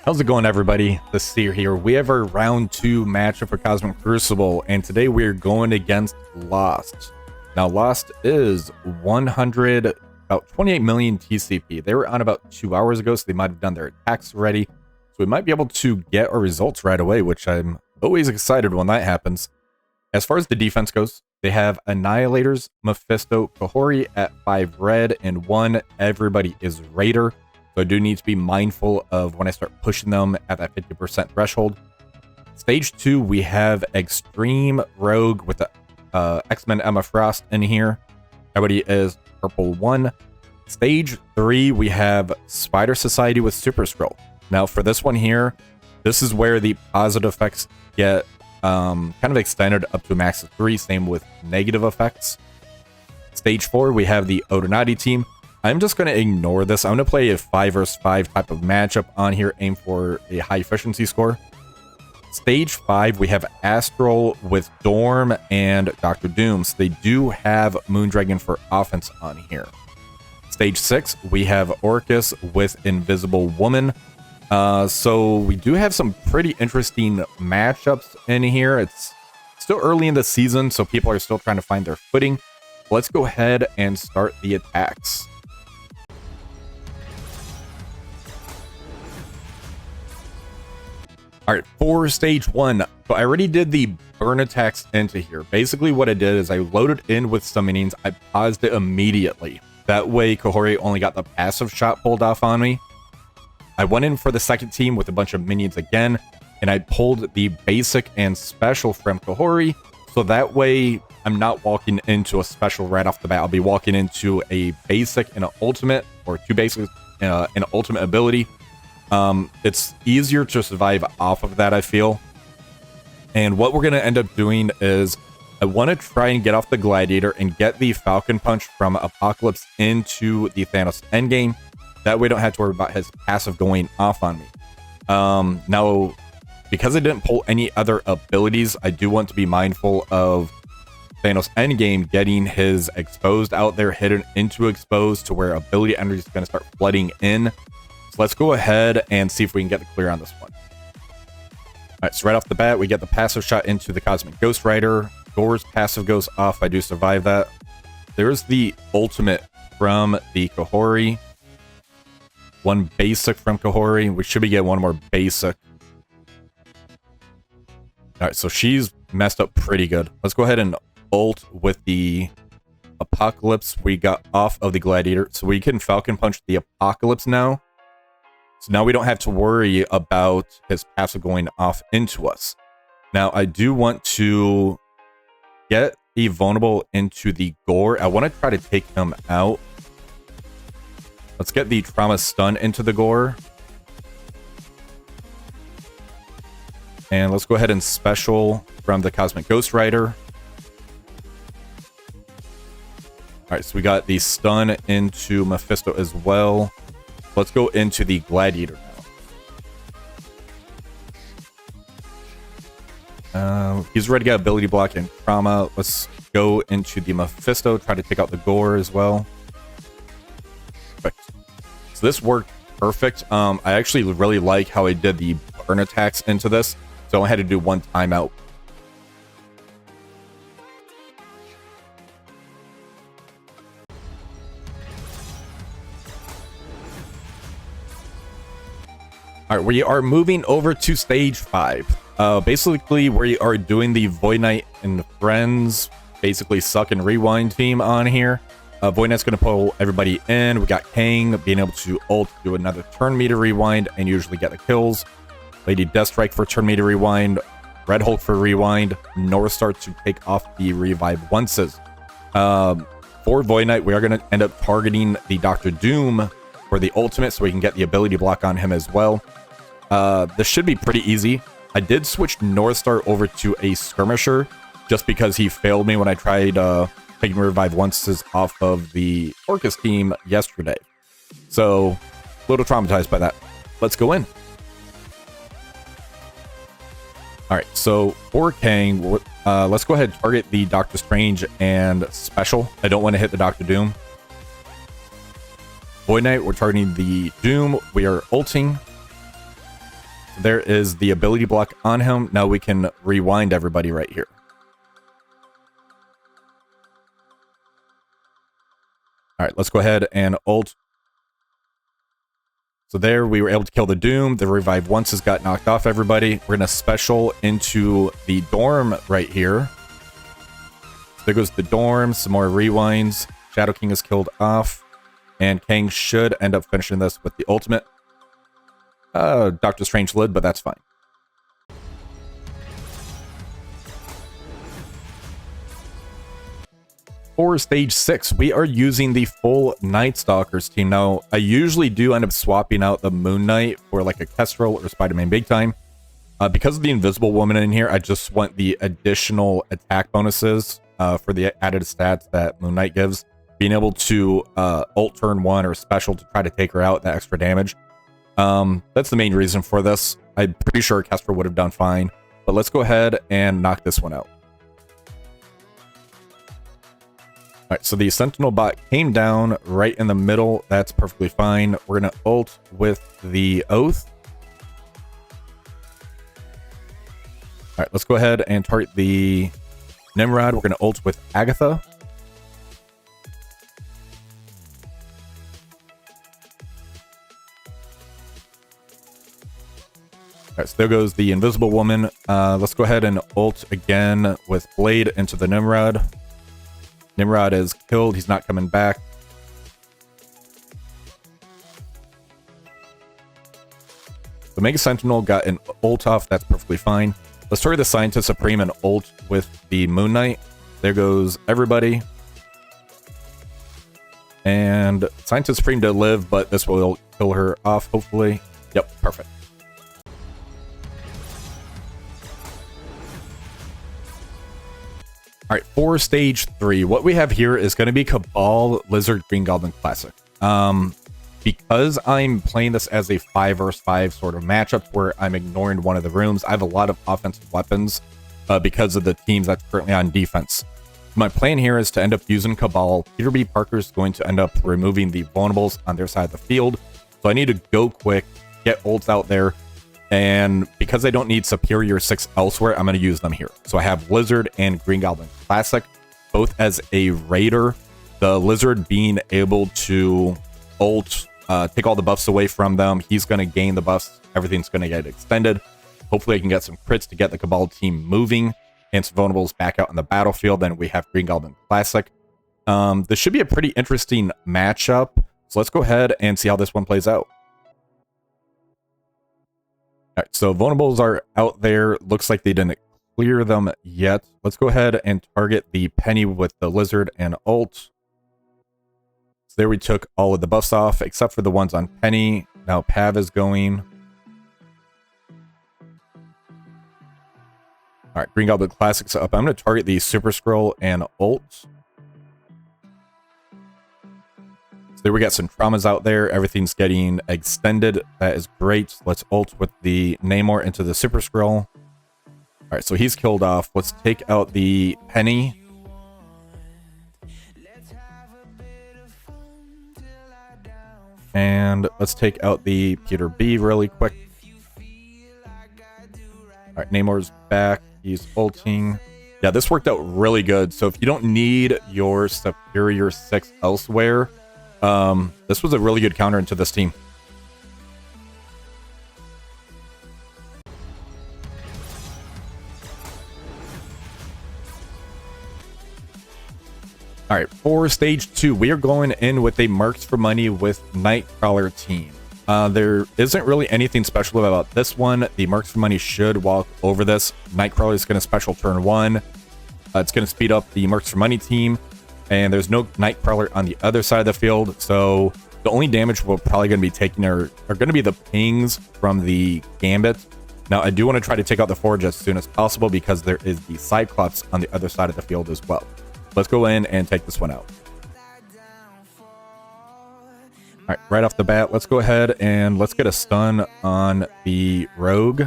How's it going, everybody? The Seer here. We have our round 2 matchup for Cosmic Crucible, and today we're going against Lost. Now, Lost is about 28 million TCP. They were on about 2 hours ago, so they might have done their attacks already. So we might be able to get our results right away, which I'm always excited when that happens. As far as the defense goes, they have Annihilators, Mephisto, Kahhori at 5 red, and 1 everybody is Raider. So I do need to be mindful of when I start pushing them at that 50% threshold. Stage 2, we have X-Treme Rogue with the X-Men Emma Frost in here. Everybody is purple 1. Stage 3, we have Spider Society with Super Skrull. Now for this one here, this is where the positive effects get kind of extended up to a max of 3. Same with negative effects. Stage 4, we have the Odonati team. I'm just going to ignore this. I'm going to play a 5 vs 5 type of matchup on here, aim for a high efficiency score. Stage 5, we have Astral with Dorm and Dr. Doom. So they do have Moondragon for offense on here. Stage 6, we have Orchis with Invisible Woman. So we do have some pretty interesting matchups in here. It's still early in the season, so people are still trying to find their footing. Let's go ahead and start the attacks. All right, for stage 1, so I already did the burn attacks into here. Basically what I did is I loaded in with summonings. I paused it immediately. That way Kahhori only got the passive shot pulled off on me. I went in for the second team with a bunch of minions again, and I pulled the basic and special from Kahhori. So that way I'm not walking into a special right off the bat. I'll be walking into a basic and an ultimate, or 2 basics and an ultimate ability. It's easier to survive off of that, I feel. And what we're going to end up doing is I want to try and get off the Gladiator and get the Falcon Punch from Apocalypse into the Thanos endgame. That way I don't have to worry about his passive going off on me. Now, because I didn't pull any other abilities, I do want to be mindful of Thanos endgame getting his exposed out there, hidden into exposed to where ability energy is going to start flooding in. Let's go ahead and see if we can get the clear on this one. All right, so right off the bat, we get the passive shot into the Cosmic Ghost Rider. Gore's passive goes off. I do survive that. There's the ultimate from the Kahhori. 1 basic from Kahhori. We should be getting 1 more basic. All right, so she's messed up pretty good. Let's go ahead and ult with the Apocalypse we got off of the Gladiator. So we can Falcon Punch the Apocalypse now. So now we don't have to worry about his passive going off into us. Now, I do want to get the vulnerable into the Gore. I want to try to take him out. Let's get the Trauma Stun into the Gore. And let's go ahead and special from the Cosmic Ghost Rider. All right, so we got the stun into Mephisto as well. Let's go into the Gladiator now. He's ready to get ability block and trauma. Let's go into the Mephisto, try to take out the Gore as well. Perfect. So this worked perfect. I actually really like how I did the burn attacks into this. So I only had to do 1 timeout. All right, we are moving over to stage 5. Basically, we are doing the Void Knight and Friends, basically suck and rewind team on here. Void Knight's going to pull everybody in. We got Kang being able to ult, do another turn meter rewind, and usually get the kills. Lady Deathstrike for turn meter rewind. Red Hulk for rewind. Northstar to take off the revive onces. For Void Knight, we are going to end up targeting the Dr. Doom for the ultimate, so we can get the ability block on him as well. This should be pretty easy. I did switch Northstar over to a skirmisher just because he failed me when I tried taking revive onces off of the Orchis team yesterday. So a little traumatized by that. Let's go in. All right, so for Kang, let's go ahead and target the Doctor Strange and special. I don't want to hit the Doctor Doom. Void Knight, we're targeting the Doom. We are ulting. There is the ability block on him. Now we can rewind everybody right here. All right, let's go ahead and ult. So there, we were able to kill the Doom. The revive once has got knocked off everybody. We're going to special into the dorm right here. So there goes the dorm. Some more rewinds. Shadow King is killed off. And Kang should end up finishing this with the ultimate. Doctor Strange lid, but that's fine. For stage 6, we are using the full Nightstalkers team. Now, I usually do end up swapping out the Moon Knight for like a Kestrel or Spider-Man Big Time. Because of the Invisible Woman in here, I just want the additional attack bonuses for the added stats that Moon Knight gives. Being able to ult turn 1 or special to try to take her out, that extra damage. That's the main reason for this. I'm pretty sure Kestrel would have done fine. But let's go ahead and knock this one out. All right, so the Sentinel bot came down right in the middle. That's perfectly fine. We're going to ult with the Oath. All right, let's go ahead and target the Nimrod. We're going to ult with Agatha. All right, so there goes the Invisible Woman. Let's go ahead and ult again with Blade into the Nimrod. Nimrod is killed. He's not coming back. The Mega Sentinel got an ult off. That's perfectly fine. Let's target the Scientist Supreme and ult with the Moon Knight. There goes everybody. And Scientist Supreme did live, but this will kill her off, hopefully. Yep, perfect. All right, for stage 3, what we have here is going to be Cabal, Lizard, Green Goblin Classic. Because I'm playing this as a 5 vs 5 sort of matchup where I'm ignoring one of the rooms, I have a lot of offensive weapons because of the teams that's currently on defense. My plan here is to end up using Cabal. Peter B. Parker is going to end up removing the vulnerables on their side of the field. So I need to go quick, get ults out there. And because I don't need Superior 6 elsewhere, I'm going to use them here. So I have Lizard and Green Goblin Classic, both as a Raider. The Lizard being able to ult, take all the buffs away from them. He's going to gain the buffs. Everything's going to get extended. Hopefully I can get some crits to get the Cabal team moving and some vulnerables back out on the battlefield. Then we have Green Goblin Classic. This should be a pretty interesting matchup. So let's go ahead and see how this one plays out. All right, so vulnerables are out there. Looks like they didn't clear them yet. Let's go ahead and target the Penny with the Lizard and ult. So there we took all of the buffs off, except for the ones on Penny. Now Pav is going. All right, Green Goblin Classic's up. I'm going to target the Super Skrull and ult. There we got some traumas out there. Everything's getting extended. That is great. Let's ult with the Namor into the Super Skrull. All right, so he's killed off. Let's take out the Penny. And let's take out the Peter B really quick. All right, Namor's back. He's ulting. Yeah, this worked out really good. So if you don't need your Superior 6 elsewhere, this was a really good counter into this team. All right, for stage 2, we are going in with a Mercs for money with Nightcrawler team. There isn't really anything special about this one. The Mercs for money should walk over this. Nightcrawler is going to special turn 1. It's going to speed up the Mercs for money team. And there's no Nightcrawler on the other side of the field, so the only damage we're probably going to be taking are going to be the pings from the Gambit. Now, I do want to try to take out the Forge as soon as possible because there is the Cyclops on the other side of the field as well. Let's go in and take this one out. All right, right off the bat, let's go ahead and let's get a stun on the Rogue.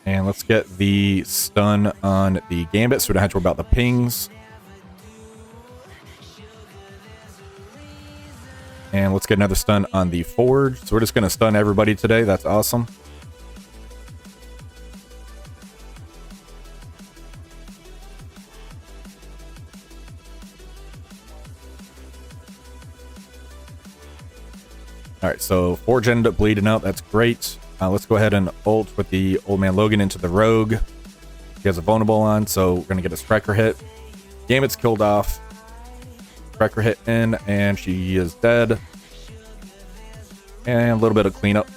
And let's get the stun on the Gambit so we don't have to worry about the pings. get another stun on the Forge. So we're just going to stun everybody today. That's awesome. All right, so Forge ended up bleeding out. That's great. Let's go ahead and ult with the Old Man Logan into the Rogue. He has a vulnerable on, so we're going to get a Striker hit. Gambit's killed off. Striker hit in, and she is dead. And a little bit of cleanup.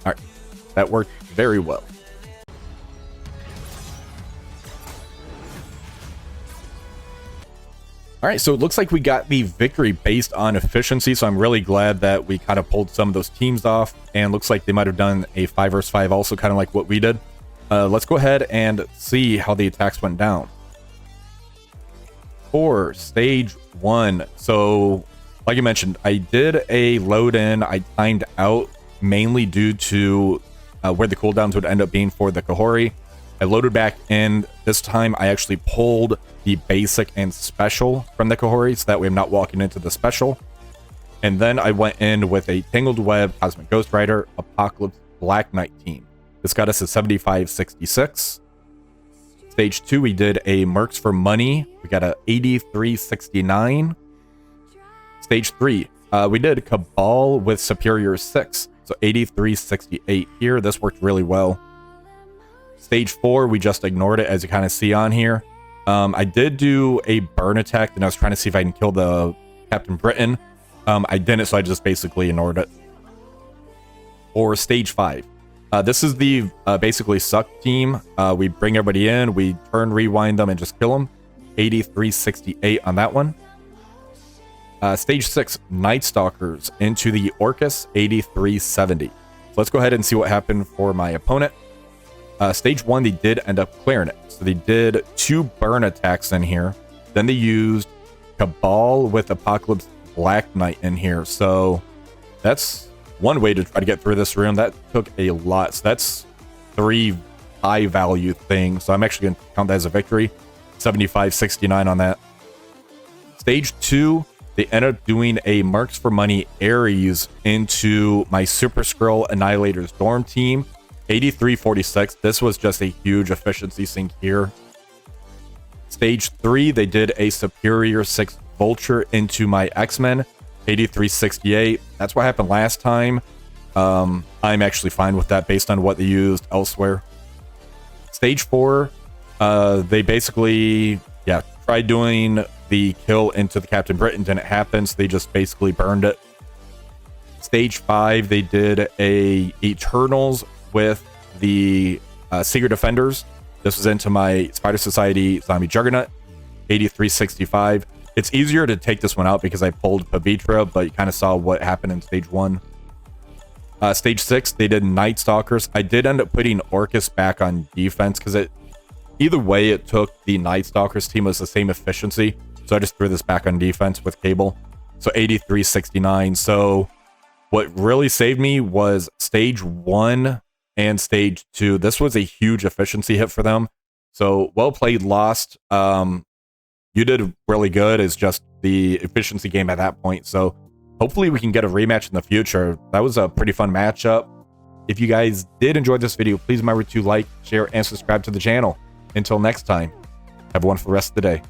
All right, that worked very well. All right, so it looks like we got the victory based on efficiency, so I'm really glad that we kind of pulled some of those teams off, and looks like they might have done a 5 versus 5 also, kind of like what we did. Let's go ahead and see how the attacks went down. For stage 1, so like I mentioned, I did a load in. I timed out mainly due to where the cooldowns would end up being for the Kahhori. I loaded back in. This time I actually pulled the basic and special from the Kahhori, so that way I'm not walking into the special. And then I went in with a Tangled Web, Cosmic Ghost Rider, Apocalypse, Black Knight team. This got us to 7566. Stage 2, we did a Mercs for money. We got a 8369. Stage 3, we did Cabal with Superior 6, so 8368 here. This worked really well. Stage 4, we just ignored it, as you kind of see on here. I did do a burn attack, and I was trying to see if I can kill the Captain Britain. I didn't, so I just basically ignored it. Or stage 5. This is the basically suck team. We bring everybody in, we turn, rewind them, and just kill them. 8368 on that one. Stage 6, Nightstalkers into the Orchis, 8370. So let's go ahead and see what happened for my opponent. Stage 1, they did end up clearing it. So they did 2 burn attacks in here. Then they used Cabal with Apocalypse Black Knight in here. So that's one way to try to get through this room. That took a lot. So that's 3 high value things. So I'm actually going to count that as a victory. 7569 on that. Stage 2, they ended up doing a Mercs for Money Ares into my Super Skrull Annihilators Dorm team. 8346. This was just a huge efficiency sink here. Stage 3, they did a Superior 6 Vulture into my X-Men. 8368. That's what happened last time. I'm actually fine with that based on what they used elsewhere. Stage 4, they basically, tried doing the kill into the Captain Britain. Didn't happen, so they just basically burned it. Stage 5, they did a Eternals with the Secret Defenders. This was into my Spider Society Zombie Juggernaut. 8365. It's easier to take this one out because I pulled Pavitra, but you kind of saw what happened in stage 1. Stage 6, they did Nightstalkers. I did end up putting Orchis back on defense because either way it took the Nightstalkers team was the same efficiency. So I just threw this back on defense with Cabal. So 8369. So what really saved me was stage 1 and stage 2. This was a huge efficiency hit for them. So well played, Lost. You did really good. It's just the efficiency game at that point. So hopefully we can get a rematch in the future. That was a pretty fun matchup. If you guys did enjoy this video, please remember to like, share, and subscribe to the channel. Until next time, have a wonderful rest of the day.